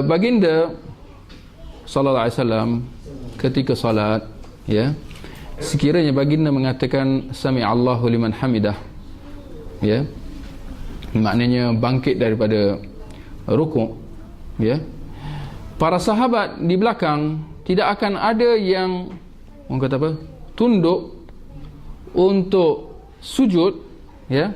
Baginda sallallahu alaihi wasallam ketika salat, ya, sekiranya baginda mengatakan sami Allahu liman hamidah, ya, maknanya bangkit daripada rukuk, ya, para sahabat di belakang tidak akan ada yang orang kata apa, tunduk untuk sujud, ya,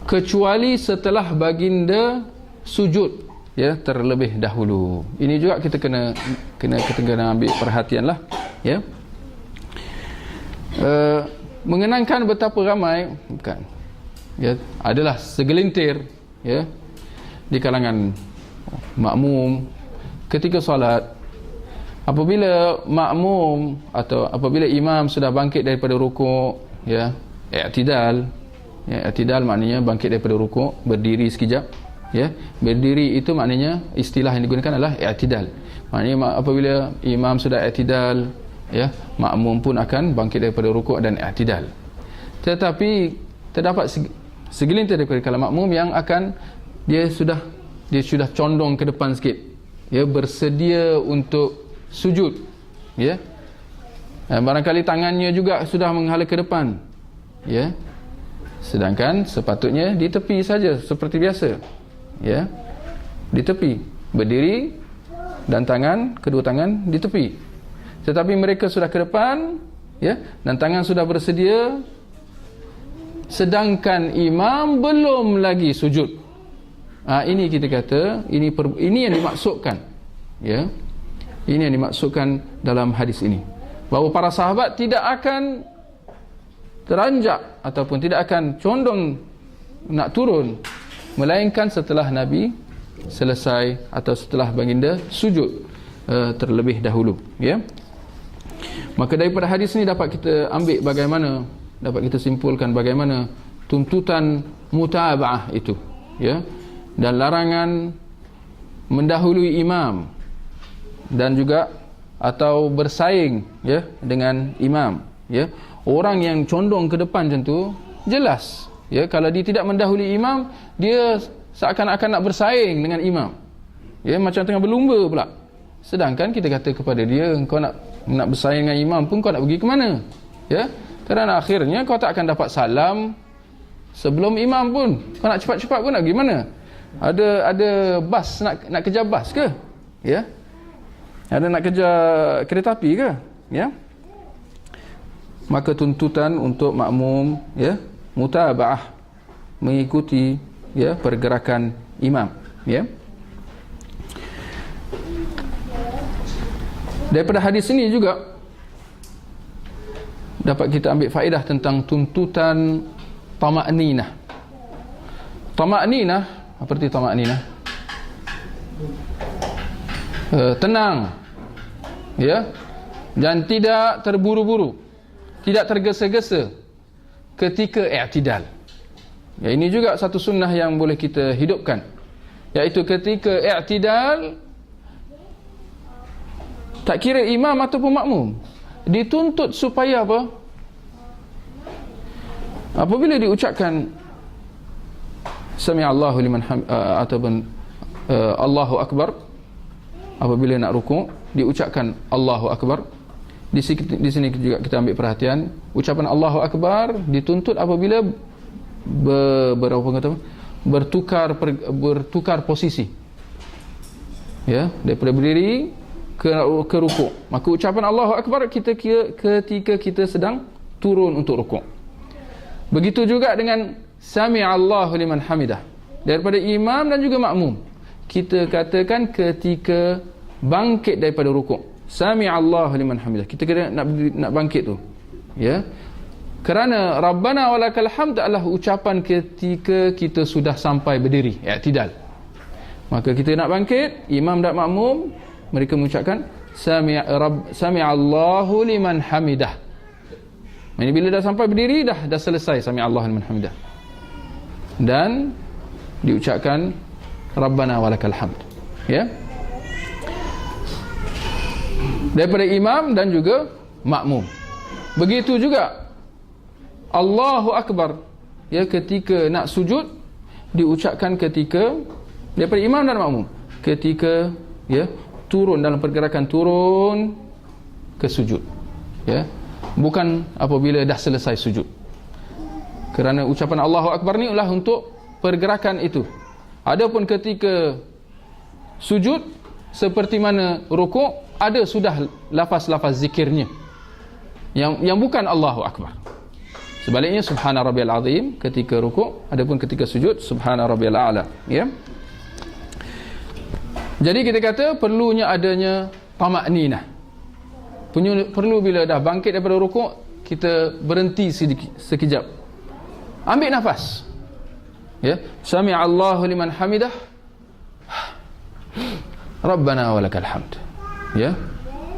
kecuali setelah baginda sujud, ya, terlebih dahulu. Ini juga kita kena ambil perhatian lah, ya. Mengenangkan betapa ramai, bukan, ya, adalah segelintir, ya, di kalangan makmum ketika solat, apabila makmum atau apabila imam sudah bangkit daripada rukuk, ya, i'tidal, ya, i'tidal maknanya bangkit daripada rukuk, berdiri sekejap, ya, berdiri itu maknanya istilah yang digunakan adalah i'tidal. Maknanya apabila imam sudah i'tidal, ya, makmum pun akan bangkit daripada rukuk dan i'tidal. Tetapi terdapat segelintir daripada kalangan makmum yang akan dia sudah condong ke depan sikit, ya, bersedia untuk sujud, ya, dan barangkali tangannya juga sudah menghala ke depan, ya, sedangkan sepatutnya di tepi saja seperti biasa, ya, di tepi, berdiri dan kedua tangan di tepi. Tetapi mereka sudah ke depan, ya, dan tangan sudah bersedia, sedangkan imam belum lagi sujud. Ini kita kata ini yang dimaksudkan, ya, ini yang dimaksudkan dalam hadis ini, bahawa para sahabat tidak akan teranjak ataupun tidak akan condong nak turun melainkan setelah Nabi selesai atau setelah baginda sujud terlebih dahulu, ya. Maka daripada hadis ini dapat kita ambil bagaimana, dapat kita simpulkan bagaimana tuntutan mutaba'ah itu, ya, dan larangan mendahului imam dan juga atau bersaing, ya, dengan imam, ya. Orang yang condong ke depan macam tu jelas, ya, kalau dia tidak mendahului imam, dia seakan-akan nak bersaing dengan imam, ya, macam tengah berlumba pula. Sedangkan kita kata kepada dia, kau nak bersaing dengan imam pun kau nak pergi ke mana, ya, kerana akhirnya kau tak akan dapat salam sebelum imam pun. Kau nak cepat-cepat pun nak pergi mana? Ada bas, nak kejar bas ke, ya, ada nak kejar kereta api ke, ya. Maka tuntutan untuk makmum, ya, mutaba'ah, mengikuti, ya, pergerakan imam, ya. Daripada hadis ini juga dapat kita ambil faedah tentang tuntutan tama'ninah. Tama'ninah, apa arti tama'ninah? Tenang, ya, dan tidak terburu-buru, tidak tergesa-gesa ketika i'tidal. Ya, ini juga satu sunnah yang boleh kita hidupkan, iaitu ketika i'tidal, tak kira imam ataupun makmum, dituntut supaya apa? Apabila diucapkan sami Allahu liman ataupun Allahu akbar, apabila nak rukuk diucapkan Allahu akbar. Di sini juga kita ambil perhatian, ucapan Allahu akbar dituntut apabila bertukar posisi, ya, daripada berdiri ke rukuk. Maka ucapan Allahu akbar kita ketika kita sedang turun untuk rukuk. Begitu juga dengan sami Allahu liman hamidah, daripada imam dan juga makmum kita katakan ketika bangkit daripada rukuk, sami Allahu liman hamidah, kita kena nak bangkit tu, ya, kerana Rabbana walakal hamd adalah ucapan ketika kita sudah sampai berdiri, i'tidal. Maka kita nak bangkit, imam dan makmum mereka mengucapkan sami Allahu liman hamidah. Ini bila dah sampai berdiri, dah selesai sami Allahu liman hamidah, dan diucapkan Rabbana walakal hamd, ya, daripada imam dan juga makmum. Begitu juga Allahu akbar, ya, ketika nak sujud diucapkan ketika daripada imam dan makmum. ketika ya turun, dalam pergerakan turun ke sujud, ya, bukan apabila dah selesai sujud. Kerana ucapan Allahu Akbar ni ialah untuk pergerakan itu. Adapun ketika sujud, seperti mana rukuk, ada sudah lafaz-lafaz zikirnya yang bukan Allahu Akbar. Sebaliknya subhana rabbiyal azim ketika rukuk, adapun ketika sujud subhana rabbiyal a'la, ya. Jadi kita kata perlunya adanya tamakninah. Perlu bila dah bangkit daripada rukuk, kita berhenti sekejap, ambil nafas, ya, sami'allahu liman hamidah, rabbana walakal hamd, ya,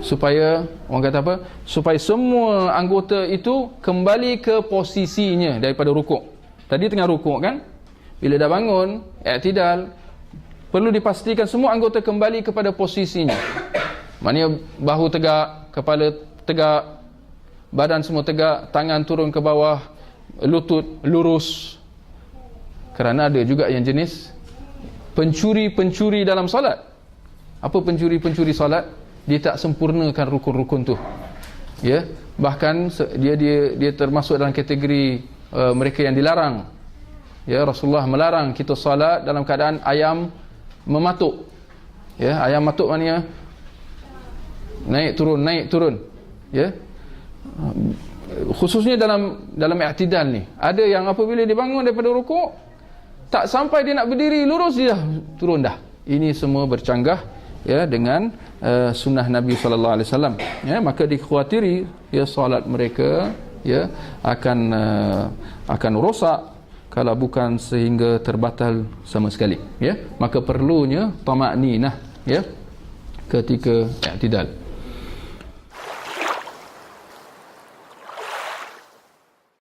supaya orang kata apa, supaya semua anggota itu kembali ke posisinya daripada rukuk. Tadi tengah rukuk kan, bila dah bangun i'tidal, perlu dipastikan semua anggota kembali kepada posisinya. Maknanya bahu tegak, kepala tegak, badan semua tegak, tangan turun ke bawah, lutut lurus. Kerana ada juga yang jenis pencuri-pencuri dalam solat. Apa pencuri-pencuri solat? Dia tak sempurnakan rukun-rukun tu, ya, bahkan dia termasuk dalam kategori mereka yang dilarang, ya. Rasulullah melarang kita solat dalam keadaan ayam mematuk, ya. Ayam matuk maknanya naik turun, ya. Khususnya dalam i'tidal ni, ada yang apabila dia bangun daripada rukuk, tak sampai dia nak berdiri lurus, dia dah turun dah. Ini semua bercanggah, ya, dengan sunnah Nabi sallallahu alaihi wasallam, ya. Maka dikhawatiri, ya, solat mereka, ya, akan rosak kalau bukan sehingga terbatal sama sekali, ya. Maka perlunya tamakninah, ya, ketika i'tidal.